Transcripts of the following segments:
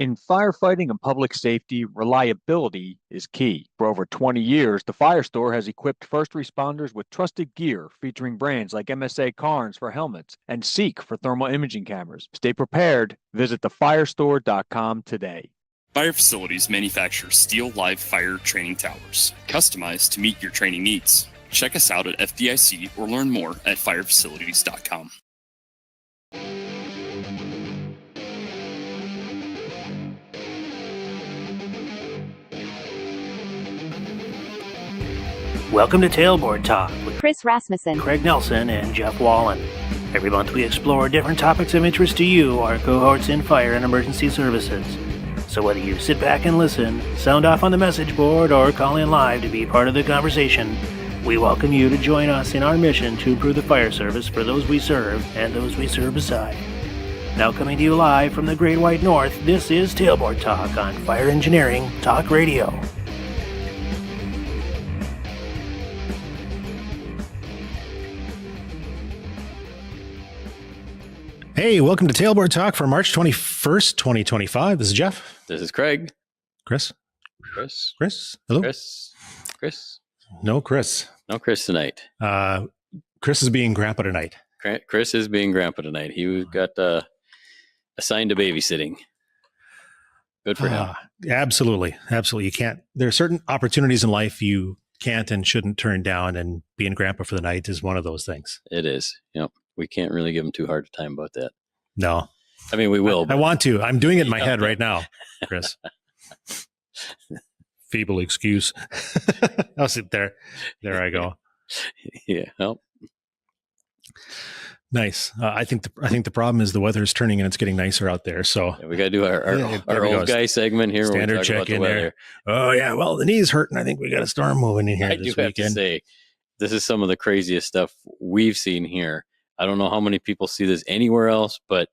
In firefighting and public safety, reliability is key. For over 20 years, the Fire Store has equipped first responders with trusted gear featuring brands like MSA Carnes for helmets and Seek for thermal imaging cameras. Stay prepared. Visit thefirestore.com today. Fire Facilities manufactures steel live fire training towers, customized to meet your training needs. Check us out at FDIC or learn more at firefacilities.com. Welcome to Tailboard Talk with Chris Rasmussen, Craig Nelson, and Jeff Wallin. Every month we explore different topics of interest to you, our cohorts in fire and emergency services. So whether you sit back and listen, sound off on the message board, or call in live to be part of the conversation, we welcome you to join us in our mission to improve the fire service for those we serve and those we serve beside. Now coming to you live from the Great White North, this is Tailboard Talk on Fire Engineering Talk Radio. Hey, welcome to Tailboard Talk for March 21st, 2025. This is Jeff. This is Craig. Chris. Chris. Hello. Chris. No Chris. No Chris tonight. Chris is being grandpa tonight. Chris is being grandpa tonight. He got assigned to babysitting. Good for him. Absolutely. You can't. There are certain opportunities in life you can't and shouldn't turn down, and being grandpa for the night is one of those things. It is. Yep. We can't really give him too hard a time about that. No. I mean, we will. I want to. I'm doing it in my head right now, Chris. Feeble excuse. I'll sit there. There I go. Yeah. Well. Nice. I think the problem is the weather is turning and it's getting nicer out there. So yeah, we got to do our old guy segment here. Standard check in there. Oh yeah. Well, the knee's hurting. I think we got a storm moving in here this weekend. I do have to say, this is some of the craziest stuff we've seen here. I don't know how many people see this anywhere else, but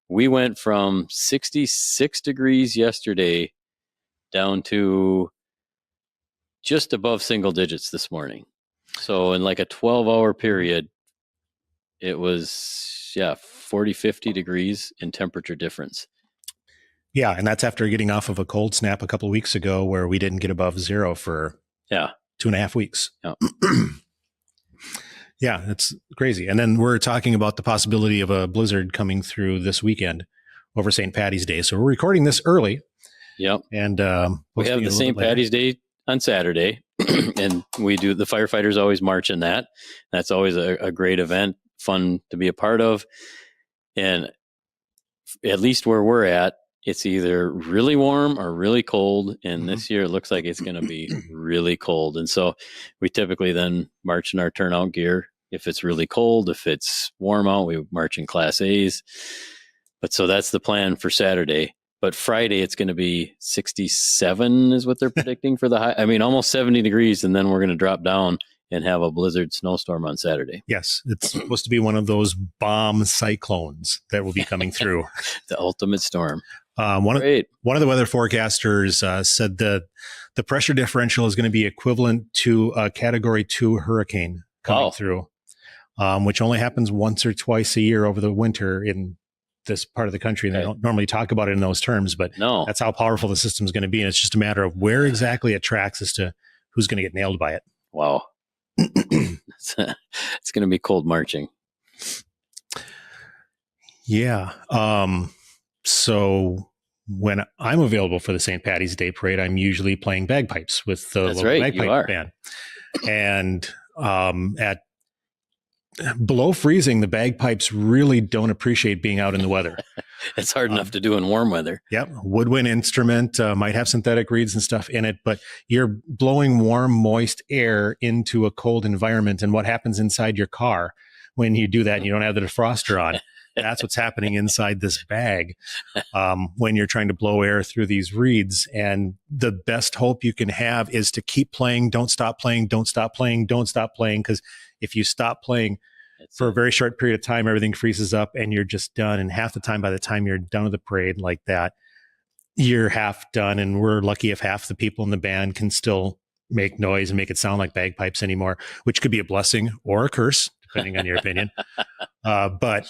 we went from 66 degrees yesterday down to just above single digits this morning. So in like a 12-hour period, it was, 40, 50 degrees in temperature difference. Yeah, and that's after getting off of a cold snap a couple of weeks ago where we didn't get above zero for 2.5 weeks. Yeah. Yeah, it's crazy. And then we're talking about the possibility of a blizzard coming through this weekend over St. Patty's Day. So we're recording this early. Yep. And we have the St. Patty's Day on Saturday, and we do, the firefighters always march in that. That's always a great event, fun to be a part of. And at least where we're at, it's either really warm or really cold. And this year it looks like it's going to be really cold. And so we typically then march in our turnout gear. If it's really cold, if it's warm out, we march in Class A's. But so that's the plan for Saturday. But Friday, it's going to be 67 is what they're predicting for the high. I mean, almost 70 degrees. And then we're going to drop down and have a blizzard snowstorm on Saturday. Yes, it's supposed to be one of those bomb cyclones that will be coming through. The ultimate storm. One of the weather forecasters said that the pressure differential is going to be equivalent to a Category 2 hurricane coming through, which only happens once or twice a year over the winter in this part of the country. And they don't normally talk about it in those terms, but that's how powerful the system is going to be. And it's just a matter of where exactly it tracks as to who's going to get nailed by it. Wow. It's going to be cold marching. Yeah. So when I'm available for the St. Patty's Day parade, I'm usually playing bagpipes with the local bagpipe band. And at below freezing, the bagpipes really don't appreciate being out in the weather. It's hard enough to do in warm weather. Yep. Woodwind instrument, might have synthetic reeds and stuff in it, but you're blowing warm, moist air into a cold environment. And what happens inside your car when you do that and you don't have the defroster on? That's what's happening inside this bag when you're trying to blow air through these reeds. And the best hope you can have is to keep playing. Don't stop playing. Don't stop playing. Don't stop playing. Because if you stop playing for a very short period of time, everything freezes up and you're just done. And half the time, by the time you're done with the parade like that, you're half done. And we're lucky if half the people in the band can still make noise and make it sound like bagpipes anymore, which could be a blessing or a curse, depending on your opinion. But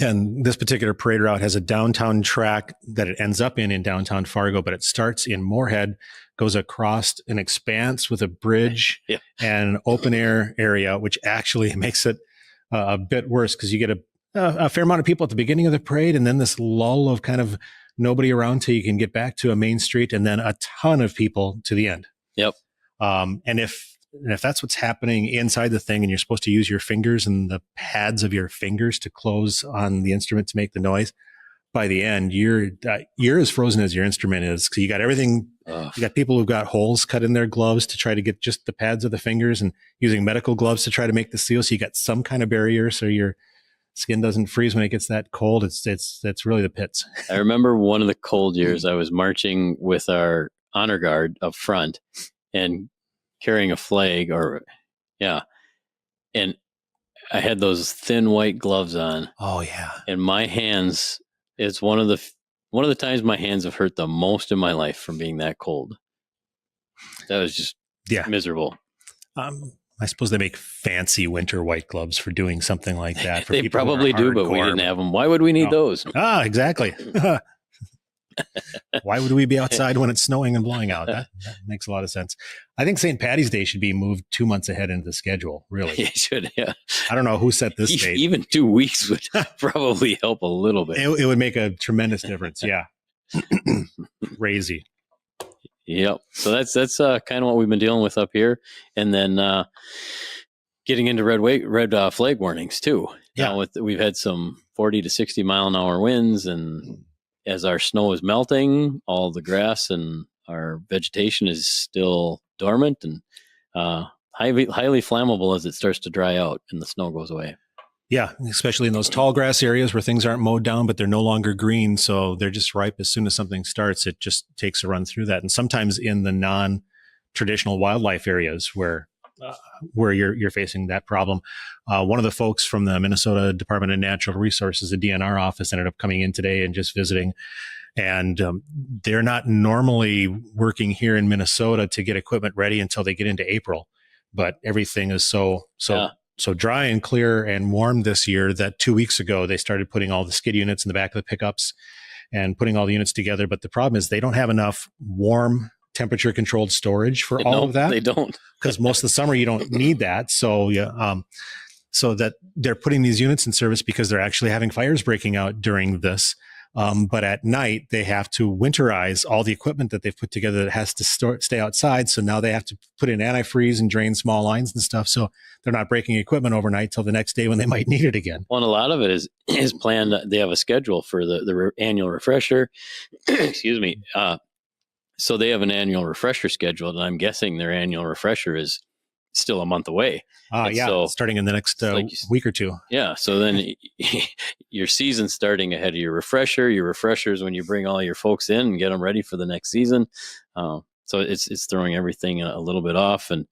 And this particular parade route has a downtown track that it ends up in downtown Fargo, but it starts in Moorhead, goes across an expanse with a bridge and an open air area, which actually makes it a bit worse because you get a fair amount of people at the beginning of the parade, and then this lull of kind of nobody around till you can get back to a main street, and then a ton of people to the end. Yep. And if that's what's happening inside the thing, and you're supposed to use your fingers and the pads of your fingers to close on the instrument to make the noise, by the end, you're as frozen as your instrument is. Cause you got everything. You got people who've got holes cut in their gloves to try to get just the pads of the fingers, and using medical gloves to try to make the seal. So you got some kind of barrier so your skin doesn't freeze when it gets that cold. It's really the pits. I remember one of the cold years I was marching with our honor guard up front and carrying a flag and I had those thin white gloves on. Oh yeah. And my hands, it's one of the times my hands have hurt the most in my life from being that cold. That was just miserable. I suppose they make fancy winter white gloves for doing something like that. For they probably do, but we didn't have them. Why would we need those? Exactly. Why would we be outside when it's snowing and blowing out? That makes a lot of sense. I think St. Patty's Day should be moved 2 months ahead into the schedule, really. It should, yeah. I don't know who set this date. Even 2 weeks would probably help a little bit. It would make a tremendous difference, yeah. Crazy. Yep. So that's kind of what we've been dealing with up here. And then getting into red flag warnings, too. Yeah. Now, we've had some 40 to 60 mile an hour winds, and as our snow is melting, all the grass and our vegetation is still dormant and highly flammable as it starts to dry out and the snow goes away. Yeah, especially in those tall grass areas where things aren't mowed down, but they're no longer green. So they're just ripe. As soon as something starts, it just takes a run through that. And sometimes in the non-traditional wildlife areas where you're facing that problem. One of the folks from the Minnesota Department of Natural Resources, the DNR office, ended up coming in today and just visiting. And they're not normally working here in Minnesota to get equipment ready until they get into April. But everything is so dry and clear and warm this year that 2 weeks ago, they started putting all the skid units in the back of the pickups and putting all the units together. But the problem is they don't have enough warm temperature controlled storage for all of that. They don't, because most of the summer you don't need that. So so that they're putting these units in service because they're actually having fires breaking out during this. But at night they have to winterize all the equipment that they've put together that has to stay outside. So now they have to put in antifreeze and drain small lines and stuff. So they're not breaking equipment overnight till the next day when they might need it again. Well, and a lot of it is planned. They have a schedule for the annual refresher. Excuse me. So they have an annual refresher scheduled, and I'm guessing their annual refresher is still a month away. So starting in the next week or two. Yeah. So then your season's starting ahead of your refresher. Your refresher is when you bring all your folks in and get them ready for the next season. So it's throwing everything a little bit off. And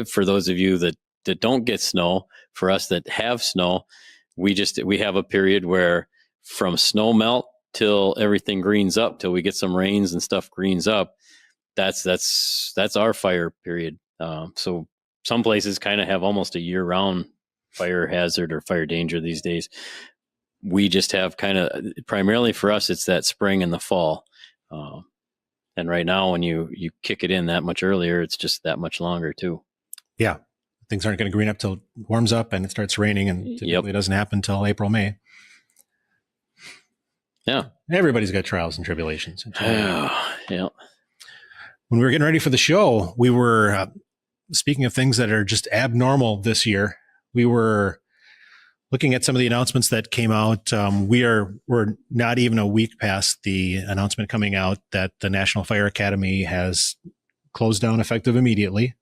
for those of you that don't get snow, for us that have snow, we have a period where from snow melt till everything greens up, till we get some rains and stuff greens up. That's our fire period. So some places kind of have almost a year-round fire hazard or fire danger these days. We just have kind of, primarily for us, it's that spring and the fall. And right now, when you kick it in that much earlier, it's just that much longer too. Yeah. Things aren't going to green up till it warms up and it starts raining, and typically it doesn't happen until April, May. Yeah. Everybody's got trials and tribulations. Yeah. When we were getting ready for the show, we were, speaking of things that are just abnormal this year, we were looking at some of the announcements that came out. We're not even a week past the announcement coming out that the National Fire Academy has closed down effective immediately.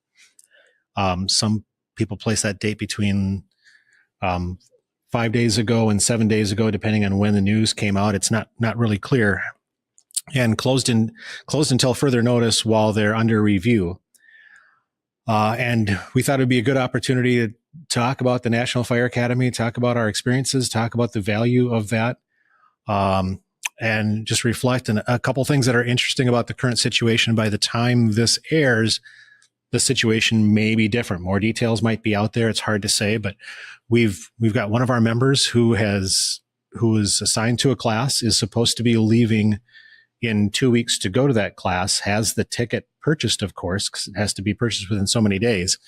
Some people place that date between 5 days ago and 7 days ago, depending on when the news came out. It's not really clear, and closed until further notice while they're under review. And we thought it'd be a good opportunity to talk about the National Fire Academy, talk about our experiences, talk about the value of that, and just reflect on a couple things that are interesting about the current situation. By the time this airs, the situation may be different. More details might be out there. It's hard to say, but we've got one of our members who is assigned to a class, is supposed to be leaving in 2 weeks to go to that class, has the ticket purchased, of course, because it has to be purchased within so many days.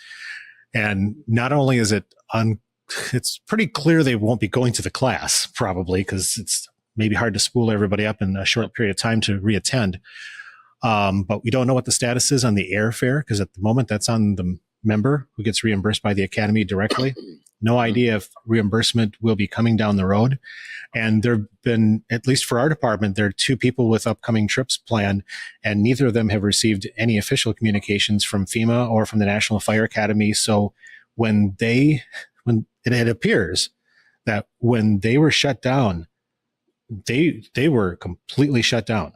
And not only is it's pretty clear they won't be going to the class, probably, because it's maybe hard to spool everybody up in a short period of time to reattend. But we don't know what the status is on the airfare, because at the moment that's on the member who gets reimbursed by the academy directly. No idea if reimbursement will be coming down the road. And there have been, at least for our department, there are 2 people with upcoming trips planned, and neither of them have received any official communications from FEMA or from the National Fire Academy. So when it appears that when they were shut down, they were completely shut down.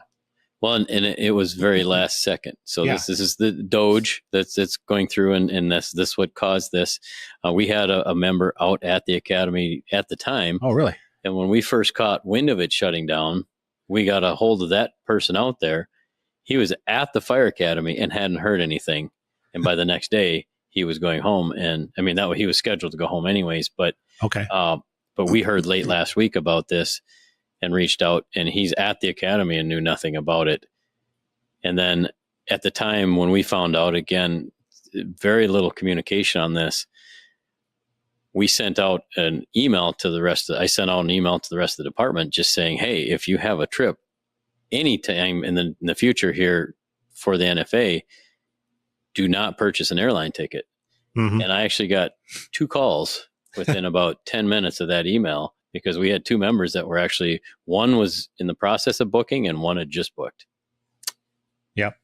Well, and it was very last second. So Yeah. this is the Doge that's going through, and this what caused this. We had a member out at the academy at the time. Oh, really? And when we first caught wind of it shutting down, we got a hold of that person out there. He was at the fire academy and hadn't heard anything. And by the next day, he was going home. And I mean, he was scheduled to go home anyways. But Okay. But we heard late last week about this and reached out, and he's at the academy and knew nothing about it. And then at the time when we found out, again, very little communication on this. We sent out an email to the rest of, I sent out an email to the rest of the department just saying, hey, if you have a trip anytime in the future here for the NFA, do not purchase an airline ticket. Mm-hmm. And I actually got 2 calls within about 10 minutes of that email, because we had 2 members that were actually, one was in the process of booking and one had just booked. Yep.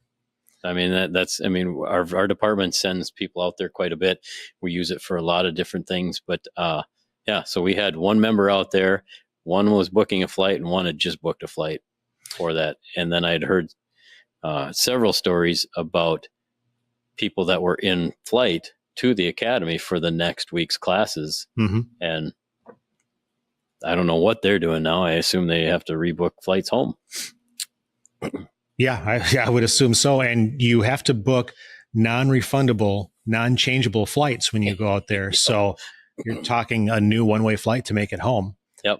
I mean, our department sends people out there quite a bit. We use it for a lot of different things, but so we had 1 member out there, one was booking a flight and one had just booked a flight for that. And then I'd heard several stories about people that were in flight to the academy for the next week's classes. Mm-hmm. And I don't know what they're doing now. I assume they have to rebook flights home. Yeah, I would assume so. And you have to book non-refundable, non-changeable flights when you go out there. So you're talking a new one-way flight to make it home. Yep.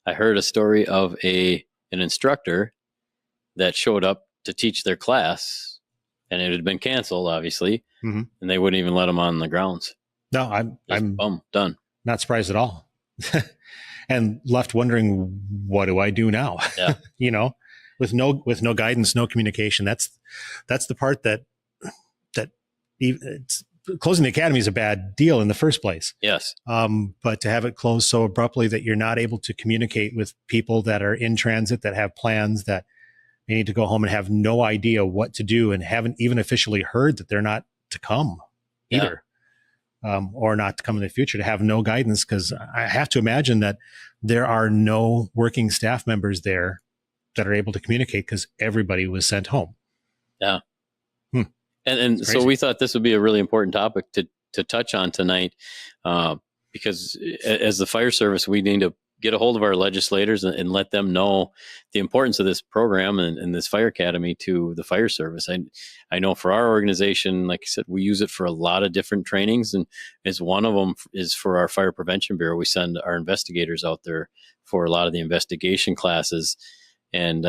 I heard a story of an instructor that showed up to teach their class, and it had been canceled, obviously, Mm-hmm. and they wouldn't even let him on the grounds. No, I'm done. Not surprised at all. And left wondering, what do I do now? Yeah. With no guidance, no communication. That's the part that closing the academy is a bad deal in the first place. Yes. But to have it closed so abruptly that you're not able to communicate with people that are in transit, that have plans, that they need to go home and have no idea what to do, and haven't even officially heard that they're not to come either. Or not to come in the future, to have no guidance, because I have to imagine that there are no working staff members there that are able to communicate, because everybody was sent home. Yeah. And so we thought this would be a really important topic to touch on tonight, because as the fire service, we need to get a hold of our legislators and let them know the importance of this program and this fire academy to the fire service. I know for our organization, like I said, we use it for a lot of different trainings, and as one of them is for our fire prevention bureau. We send our investigators out there for a lot of the investigation classes. And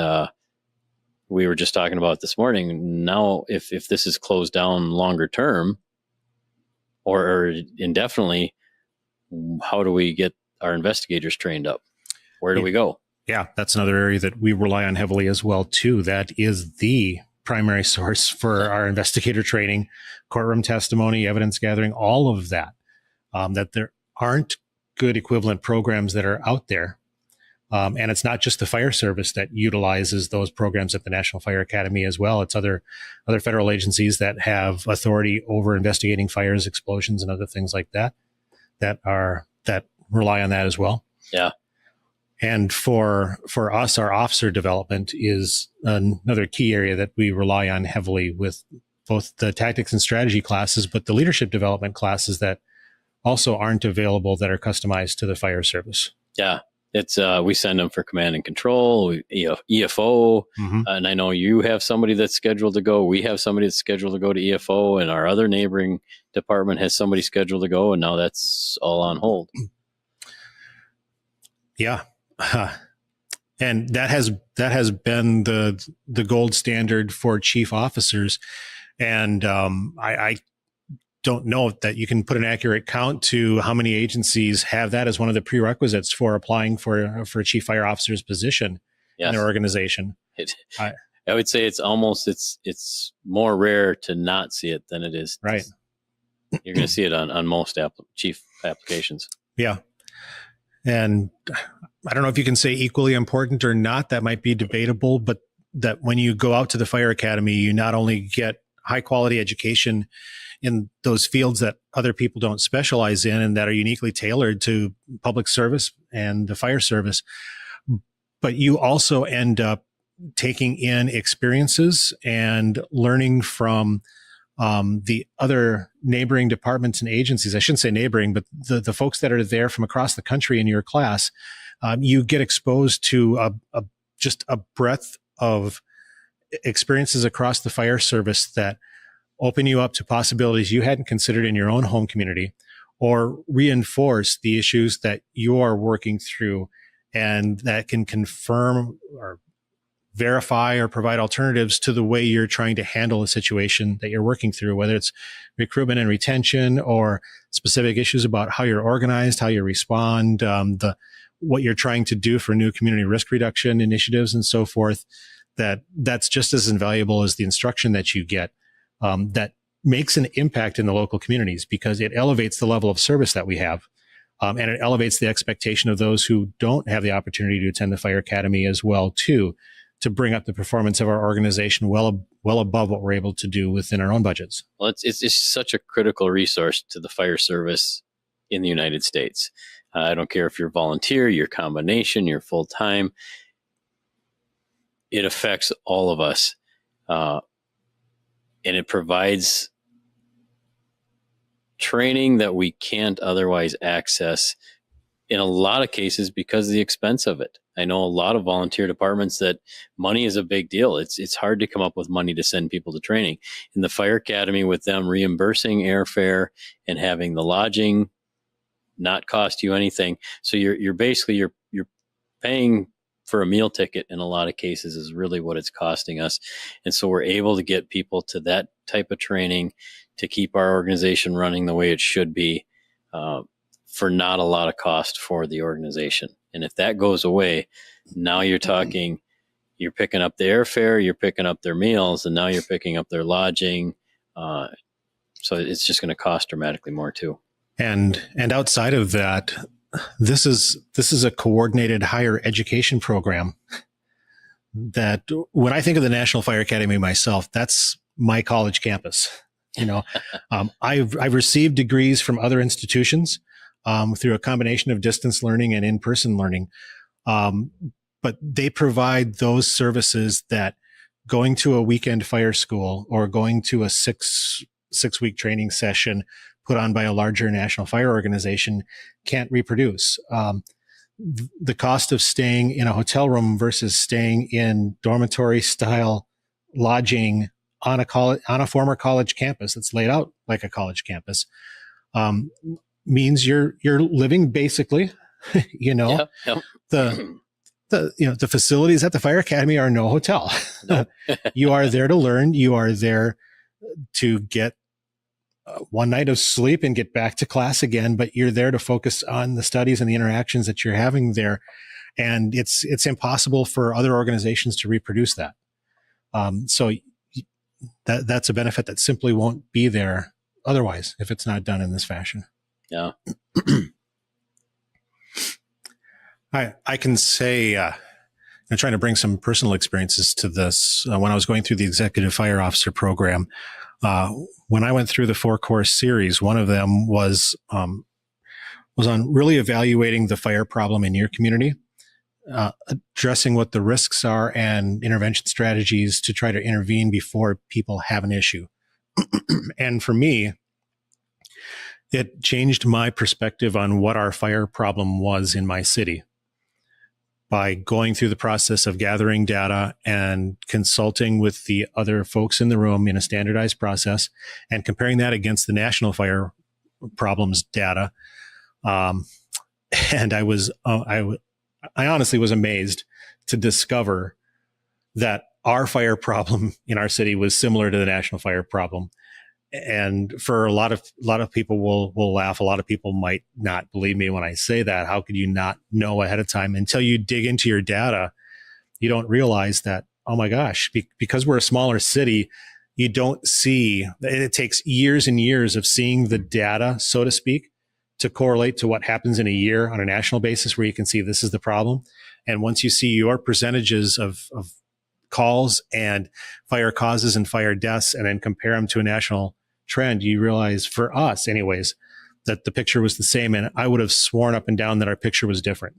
we were just talking about this morning. Now, if this is closed down longer term or indefinitely, how do we get our investigators trained up? Where do we go? Yeah, that's another area that we rely on heavily as well, too. That is the primary source for our investigator training, courtroom testimony, evidence gathering, all of that. That there aren't good equivalent programs that are out there. And it's not just the fire service that utilizes those programs at the National Fire Academy as well. It's other federal agencies that have authority over investigating fires, explosions, and other things like that that rely on that as well. Yeah. And for us, our officer development is another key area that we rely on heavily, with both the tactics and strategy classes, but the leadership development classes that also aren't available, that are customized to the fire service. Yeah. It's we send them for command and control, EFO, and I know you have somebody that's scheduled to go. We have somebody that's scheduled to go to EFO, and our other neighboring department has somebody scheduled to go, and now that's all on hold. Yeah, and that has been the gold standard for chief officers, and I don't know that you can put an accurate count to how many agencies have that as one of the prerequisites for applying for a chief fire officer's position in their organization. I would say it's more rare to not see it than it is. Right. You're going to see it on most chief applications. Yeah. And I don't know if you can say equally important or not. That might be debatable, but that when you go out to the fire academy, you not only get high quality education in those fields that other people don't specialize in and that are uniquely tailored to public service and the fire service, but you also end up taking in experiences and learning from the other neighboring departments and agencies. I shouldn't say neighboring, but the folks that are there from across the country in your class. You get exposed to just a breadth of experiences across the fire service that open you up to possibilities you hadn't considered in your own home community, or reinforce the issues that you are working through, and that can confirm or verify or provide alternatives to the way you're trying to handle a situation that you're working through, whether it's recruitment and retention or specific issues about how you're organized, how you respond, what you're trying to do for new community risk reduction initiatives and so forth. That's just as invaluable as the instruction that you get. That makes an impact in the local communities because it elevates the level of service that we have. And it elevates the expectation of those who don't have the opportunity to attend the fire academy as well, too, to bring up the performance of our organization well above what we're able to do within our own budgets. Well, it's such a critical resource to the fire service in the United States. I don't care if you're volunteer, you're combination, you're full-time. It affects all of us. And it provides training that we can't otherwise access in a lot of cases because of the expense of it. I know a lot of volunteer departments that money is a big deal. It's hard to come up with money to send people to training. In the fire academy, with them reimbursing airfare and having the lodging not cost you anything, so you're basically paying for a meal ticket in a lot of cases is really what it's costing us. And so we're able to get people to that type of training to keep our organization running the way it should be, for not a lot of cost for the organization. And if that goes away, now you're talking, you're picking up the airfare, you're picking up their meals, and now you're picking up their lodging. So it's just going to cost dramatically more too. And outside of that, this is a coordinated higher education program that when I think of the National Fire Academy myself, that's my college campus. I've received degrees from other institutions through a combination of distance learning and in-person learning. But they provide those services that going to a weekend fire school or going to a six-week training session put on by a larger national fire organization can't reproduce. The cost of staying in a hotel room versus staying in dormitory style lodging on a former college campus that's laid out like a college campus, means you're living basically, Yep. the facilities at the fire academy are no hotel. No. You are there to learn. You are there to get one night of sleep and get back to class again, but you're there to focus on the studies and the interactions that you're having there. And it's impossible for other organizations to reproduce that. So that's a benefit that simply won't be there otherwise if it's not done in this fashion. Yeah. I can say, I'm trying to bring some personal experiences to this. When I was going through the executive fire officer program, when I went through the 4-course series, one of them was on really evaluating the fire problem in your community, addressing what the risks are and intervention strategies to try to intervene before people have an issue. And for me, it changed my perspective on what our fire problem was in my city. by going through the process of gathering data and consulting with the other folks in the room in a standardized process and comparing that against the national fire problems data. And I honestly was amazed to discover that our fire problem in our city was similar to the national fire problem. And for a lot of people will laugh. A lot of people might not believe me when I say that. How could you not know ahead of time? Until you dig into your data, you don't realize that, oh my gosh, because we're a smaller city, you don't see, it takes years and years of seeing the data, so to speak, to correlate to what happens in a year on a national basis where you can see this is the problem. And once you see your percentages of calls and fire causes and fire deaths and then compare them to a national trend, you realize, for us anyways, that the picture was the same. And I would have sworn up and down that our picture was different.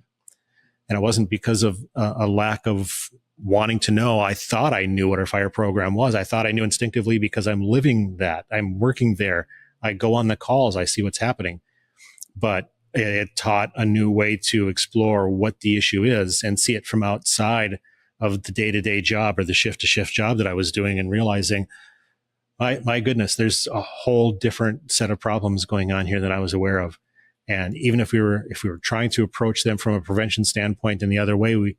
And it wasn't because of a lack of wanting to know. I thought I knew what our fire program was. I thought I knew instinctively because I'm living that. I'm working there. I go on the calls. I see what's happening. But it taught a new way to explore what the issue is and see it from outside of the day-to-day job or the shift-to-shift job that I was doing, and realizing, my goodness, there's a whole different set of problems going on here that I was aware of. And even if we were trying to approach them from a prevention standpoint in the other way, we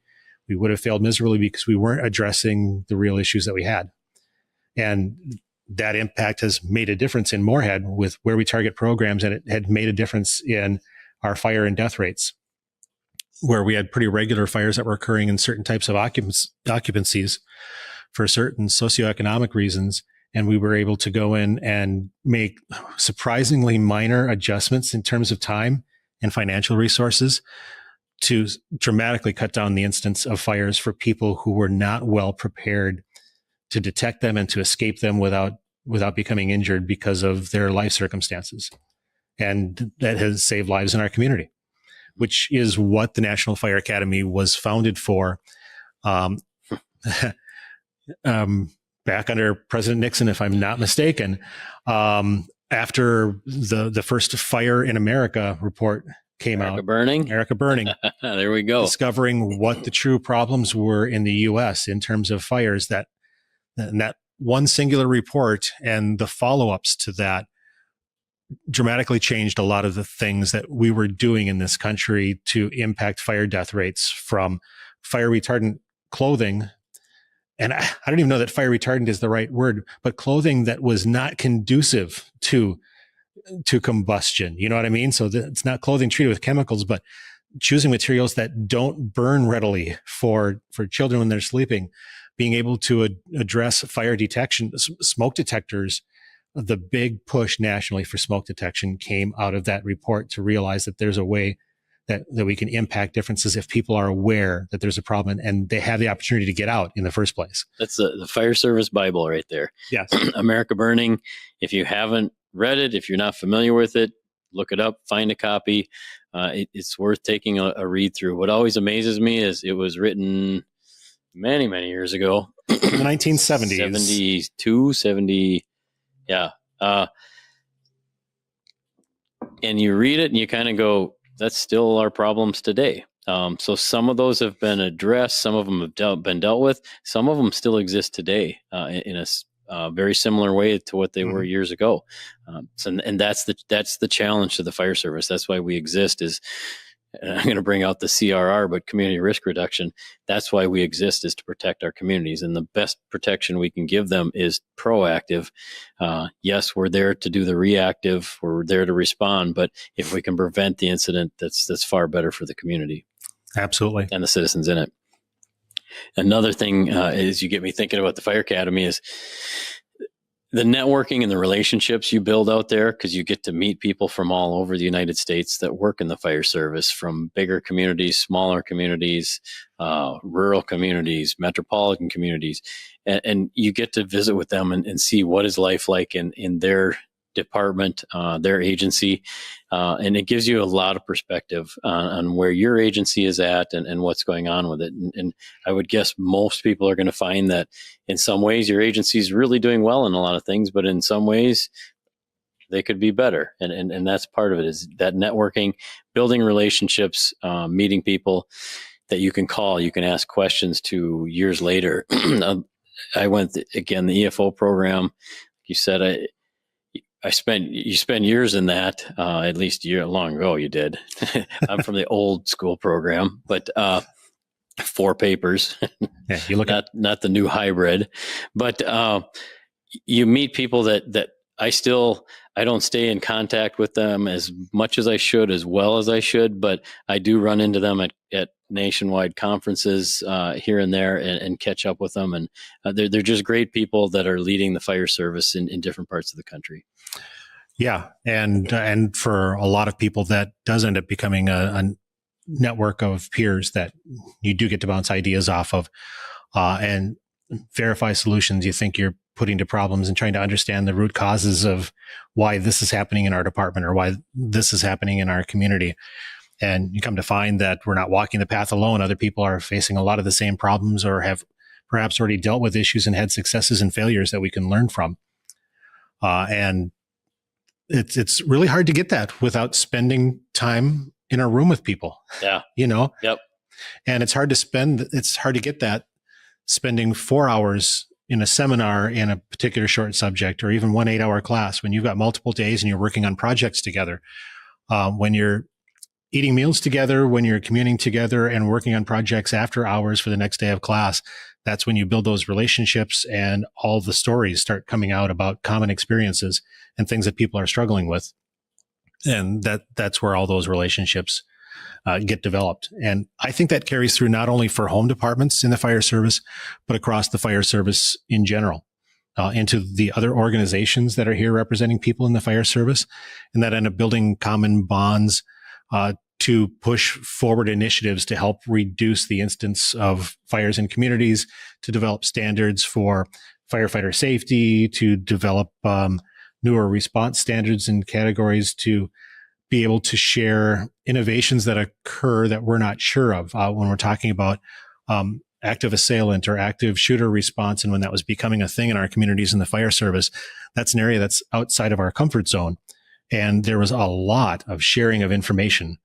would have failed miserably because we weren't addressing the real issues that we had. And that impact has made a difference in Moorhead with where we target programs, and it had made a difference in our fire and death rates, where we had pretty regular fires that were occurring in certain types of occupancies for certain socioeconomic reasons. And we were able to go in and make surprisingly minor adjustments in terms of time and financial resources to dramatically cut down the instance of fires for people who were not well prepared to detect them and to escape them without becoming injured because of their life circumstances. And that has saved lives in our community, which is what the National Fire Academy was founded for. Back under President Nixon, if I'm not mistaken, after the first Fire in America report came out. America Burning. There we go. Discovering what the true problems were in the U.S. in terms of fires, that one singular report and the follow-ups to that dramatically changed a lot of the things that we were doing in this country to impact fire death rates, from fire retardant clothing. And I don't even know that fire retardant is the right word, but clothing that was not conducive to combustion. You know what I mean? So it's not clothing treated with chemicals, but choosing materials that don't burn readily for children when they're sleeping, being able to address fire detection, smoke detectors. The big push nationally for smoke detection came out of that report, to realize that there's a way that we can impact differences if people are aware that there's a problem and they have the opportunity to get out in the first place. That's the fire service Bible right there. Yes. America Burning. If you haven't read it, if you're not familiar with it, look it up, find a copy. It's worth taking a read through. What always amazes me is it was written many, many years ago. In the 1970s. 72, 70. Yeah. And you read it and you kind of go, that's still our problems today. So some of those have been addressed. Some of them have been dealt with. Some of them still exist today in a very similar way to what they were years ago. And that's the challenge to the fire service. That's why we exist. And I'm going to bring out the CRR, but community risk reduction. That's why we exist, is to protect our communities. And the best protection we can give them is proactive. Yes, we're there to do the reactive. We're there to respond. But if we can prevent the incident, that's far better for the community. Absolutely. And the citizens in it. Another thing is, you get me thinking about the Fire Academy, is the networking and the relationships you build out there, because you get to meet people from all over the United States that work in the fire service, from bigger communities, smaller communities, rural communities, metropolitan communities. And you get to visit with them and see what is life like in their department, their agency. And it gives you a lot of perspective on where your agency is at and what's going on with it. And I would guess most people are going to find that in some ways your agency is really doing well in a lot of things, but in some ways they could be better. And that's part of it, is that networking, building relationships, meeting people. that you can call, you can ask questions to years later. I went again, the EFO program. You said you spent years in that, at least a year long ago you did. I'm from the old school program, but 4 papers. Yeah, you look not the new hybrid, but you meet people that I don't stay in contact with them as much as I should, as well as I should, but I do run into them at nationwide conferences here and there and catch up with them. And they're just great people that are leading the fire service in different parts of the country. Yeah. And for a lot of people, that does end up becoming a network of peers that you do get to bounce ideas off of, and verify solutions you think you're putting to problems, and trying to understand the root causes of why this is happening in our department or why this is happening in our community. And you come to find that we're not walking the path alone. Other people are facing a lot of the same problems, or have perhaps already dealt with issues and had successes and failures that we can learn from. And it's really hard to get that without spending time in a room with people. Yeah. Yep. And it's hard to get that spending 4 hours in a seminar in a particular short subject, or even 1 8-hour class, when you've got multiple days and you're working on projects together, when you're eating meals together, when you're communing together and working on projects after hours for the next day of class. That's when you build those relationships, and all the stories start coming out about common experiences and things that people are struggling with. And that's where all those relationships get developed. And I think that carries through not only for home departments in the fire service, but across the fire service in general, into the other organizations that are here representing people in the fire service, and that end up building common bonds to push forward initiatives to help reduce the instance of fires in communities, to develop standards for firefighter safety, to develop newer response standards and categories, to be able to share innovations that occur that we're not sure of when we're talking about active assailant or active shooter response. And when that was becoming a thing in our communities in the fire service, that's an area that's outside of our comfort zone. And there was a lot of sharing of information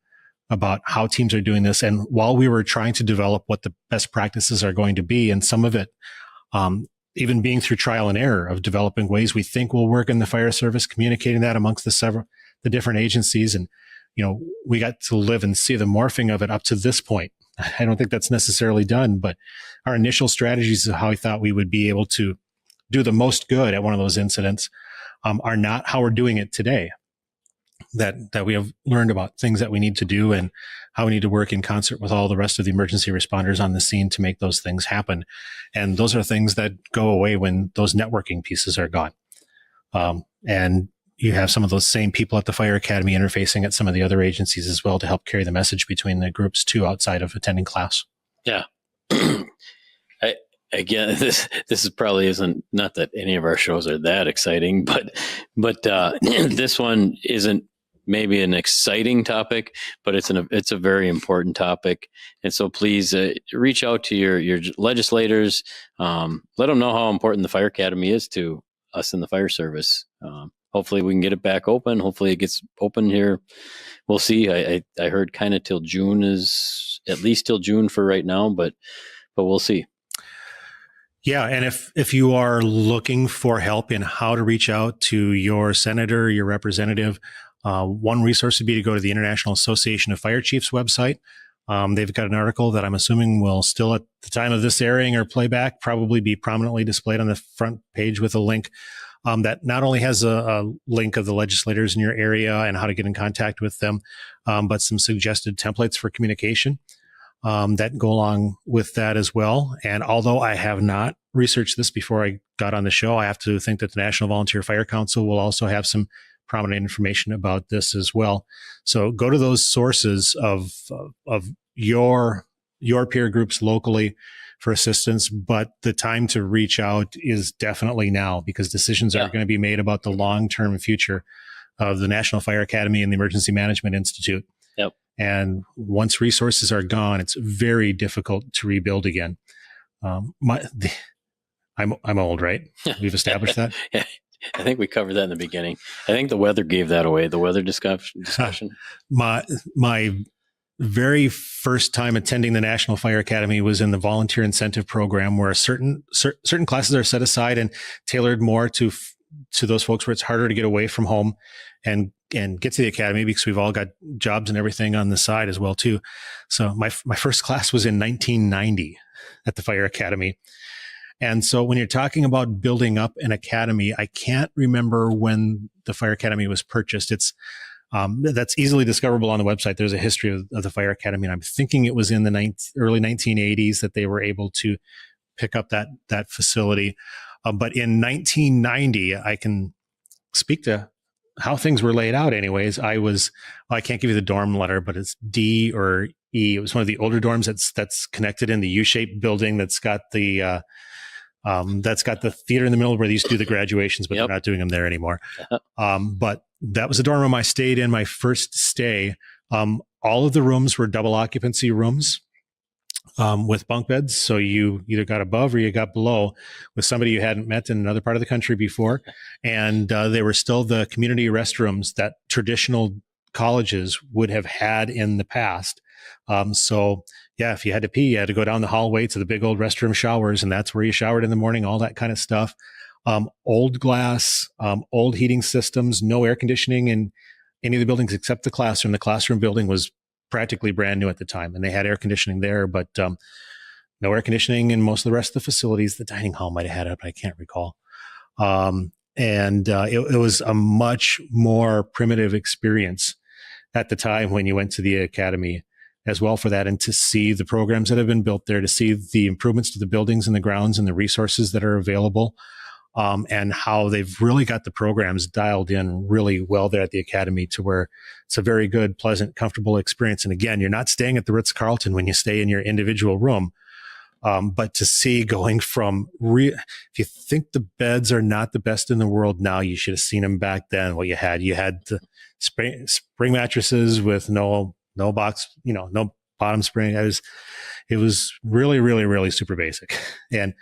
about how teams are doing this. And while we were trying to develop what the best practices are going to be, and some of it even being through trial and error of developing ways we think will work in the fire service, communicating that amongst the different agencies. And, we got to live and see the morphing of it up to this point. I don't think that's necessarily done, but our initial strategies of how we thought we would be able to do the most good at one of those incidents are not how we're doing it today. That we have learned about things that we need to do and how we need to work in concert with all the rest of the emergency responders on the scene to make those things happen. And those are things that go away when those networking pieces are gone. And you have some of those same people at the Fire Academy interfacing at some of the other agencies as well to help carry the message between the groups too, outside of attending class. Yeah. Again, this is probably not that any of our shows are that exciting, but this one isn't maybe an exciting topic, but it's a very important topic. And so please reach out to your legislators. Let them know how important the Fire Academy is to us in the fire service. Hopefully we can get it back open. Hopefully it gets open here. We'll see. I heard kind of till June is at least till June for right now, but we'll see. Yeah. And if you are looking for help in how to reach out to your senator, your representative, one resource would be to go to the International Association of Fire Chiefs website. They've got an article that I'm assuming will still, at the time of this airing or playback, probably be prominently displayed on the front page with a link that not only has a link of the legislators in your area and how to get in contact with them, but some suggested templates for communication that go along with that as well. And although I have not researched this before I got on the show, I have to think that the National Volunteer Fire Council will also have some prominent information about this as well. So go to those sources of your peer groups locally for assistance, but the time to reach out is definitely now, because decisions are going to be made about the long-term future of the National Fire Academy and the Emergency Management Institute. Yep. And once resources are gone, it's very difficult to rebuild again. I'm old, right? We've established that. Yeah. I think we covered that in the beginning. I think the weather gave that away. The weather discussion. My very first time attending the National Fire Academy was in the volunteer incentive program, where certain classes are set aside and tailored more to those folks where it's harder to get away from home and get to the academy, because we've all got jobs and everything on the side as well too. So my first class was in 1990 at the Fire Academy. And so when you're talking about building up an academy, I can't remember when the Fire Academy was purchased. It's that's easily discoverable on the website. There's a history of the Fire Academy, and I'm thinking it was in the early 1980s that they were able to pick up that facility. But in 1990, I can speak to how things were laid out. Anyways, I can't give you the dorm letter, but it's D or E. It was one of the older dorms that's connected in the U-shaped building that's got the theater in the middle where they used to do the graduations, but They're not doing them there anymore. But that was the dorm room I stayed in my first stay. All of the rooms were double occupancy rooms with bunk beds. So you either got above or you got below with somebody you hadn't met in another part of the country before. And they were still the community restrooms that traditional colleges would have had in the past. So yeah, if you had to pee, you had to go down the hallway to the big old restroom showers, and that's where you showered in the morning, all that kind of stuff. Old glass, old heating systems, no air conditioning in any of the buildings except the classroom. The classroom building was practically brand new at the time, and they had air conditioning there, but no air conditioning in most of the rest of the facilities. The dining hall might have had it, but I can't recall. It was a much more primitive experience at the time when you went to the academy as well for that, and to see the programs that have been built there, to see the improvements to the buildings and the grounds and the resources that are available. And how they've really got the programs dialed in really well there at the academy, to where it's a very good, pleasant, comfortable experience. And again, you're not staying at the Ritz-Carlton when you stay in your individual room. But to see going from, if you think the beds are not the best in the world now, you should have seen them back then. What you had the spring mattresses with no box, no bottom spring. It was really, really, really super basic. And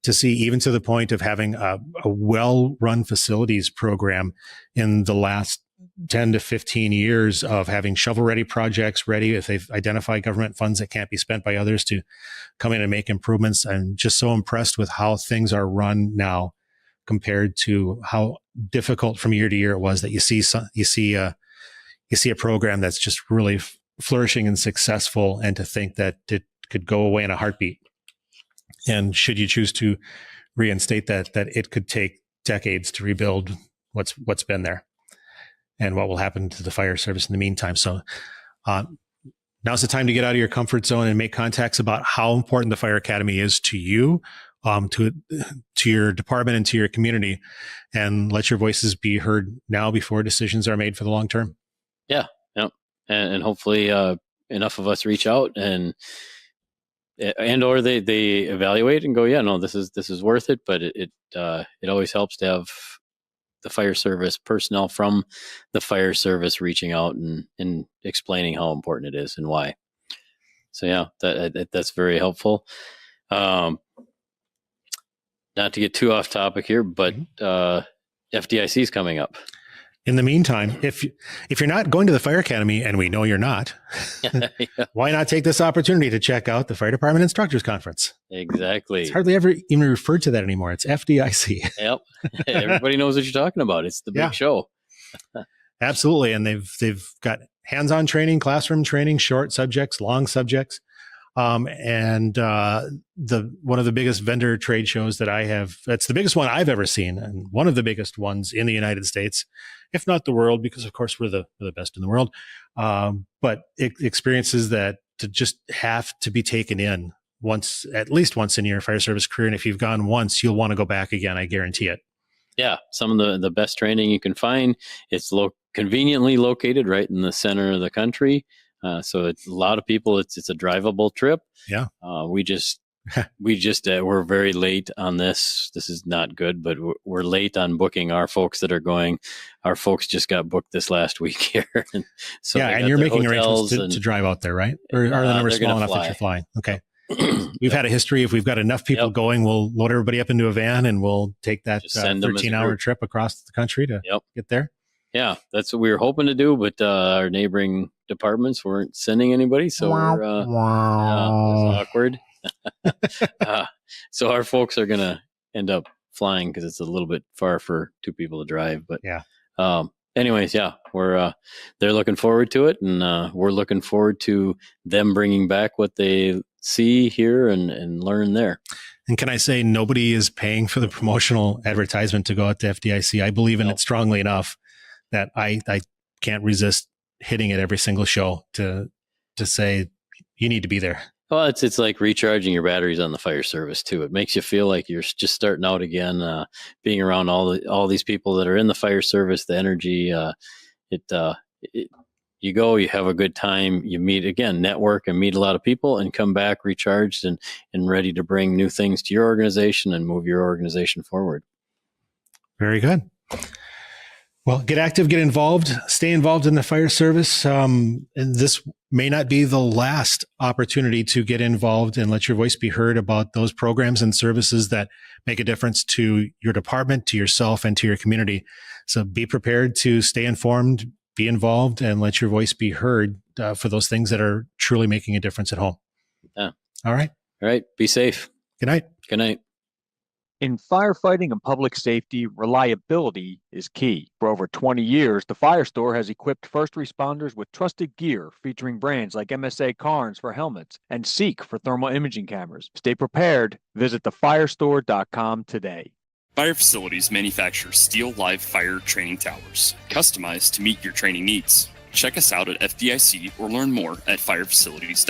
to see, even to the point of having a well-run facilities program in the last 10 to 15 years of having shovel-ready projects ready, if they've identified government funds that can't be spent by others, to come in and make improvements. I'm just so impressed with how things are run now compared to how difficult from year to year it was. That you see a program that's just really flourishing and successful, and to think that it could go away in a heartbeat. And should you choose to reinstate that it could take decades to rebuild what's been there, and what will happen to the fire service in the meantime. So now's the time to get out of your comfort zone and make contacts about how important the Fire Academy is to you, to your department, and to your community, and let your voices be heard now before decisions are made for the long term. Yeah. And hopefully enough of us reach out or they evaluate and go, yeah, no, this is worth it. But it always helps to have the fire service personnel from the fire service reaching out and explaining how important it is and why. So yeah, that's very helpful. Not to get too off topic here, but FDIC is coming up. In the meantime, if you're not going to the Fire Academy, and we know you're not, why not take this opportunity to check out the Fire Department Instructors Conference? Exactly. It's hardly ever even referred to that anymore. It's FDIC. Yep. Everybody knows what you're talking about. It's the big show. Absolutely. And they've got hands-on training, classroom training, short subjects, long subjects. One of the biggest vendor trade shows that I have, that's the biggest one I've ever seen, and one of the biggest ones in the United States, if not the world, because of course we're the best in the world. But experiences that to just have to be taken in at least once in your fire service career. And if you've gone once, you'll want to go back again. I guarantee it. Yeah. Some of the best training you can find. It's conveniently located right in the center of the country. So it's a lot of people, it's a drivable trip. Yeah. We're very late on this. This is not good, but we're late on booking our folks that are going. Our folks just got booked this last week here. So yeah. And you're making arrangements to drive out there, right? Or are the numbers small enough that you're flying? Okay. We've had a history. If we've got enough people going, we'll load everybody up into a van and we'll take that 13-hour trip across the country to get there. Yeah, that's what we were hoping to do, but our neighboring departments weren't sending anybody, so it was awkward. So our folks are gonna end up flying because it's a little bit far for two people to drive. But anyways, they're looking forward to it, and we're looking forward to them bringing back what they see here and learn there. And can I say, nobody is paying for the promotional advertisement to go out to FDIC. I believe in it strongly enough that I can't resist hitting it every single show to say you need to be there. Well, it's like recharging your batteries on the fire service too. It makes you feel like you're just starting out again, being around all these people that are in the fire service. The energy, you go, you have a good time, you meet again, network and meet a lot of people, and come back recharged and ready to bring new things to your organization and move your organization forward. Very good. Well, get active, get involved, stay involved in the fire service. And this may not be the last opportunity to get involved and let your voice be heard about those programs and services that make a difference to your department, to yourself, and to your community. So be prepared to stay informed, be involved, and let your voice be heard for those things that are truly making a difference at home. Yeah. All right. All right. Be safe. Good night. Good night. In firefighting and public safety, reliability is key. For over 20 years, the Fire Store has equipped first responders with trusted gear featuring brands like MSA Carnes for helmets and Seek for thermal imaging cameras. Stay prepared. Visit thefirestore.com today. Fire Facilities manufacture steel live fire training towers, customized to meet your training needs. Check us out at FDIC or learn more at firefacilities.com.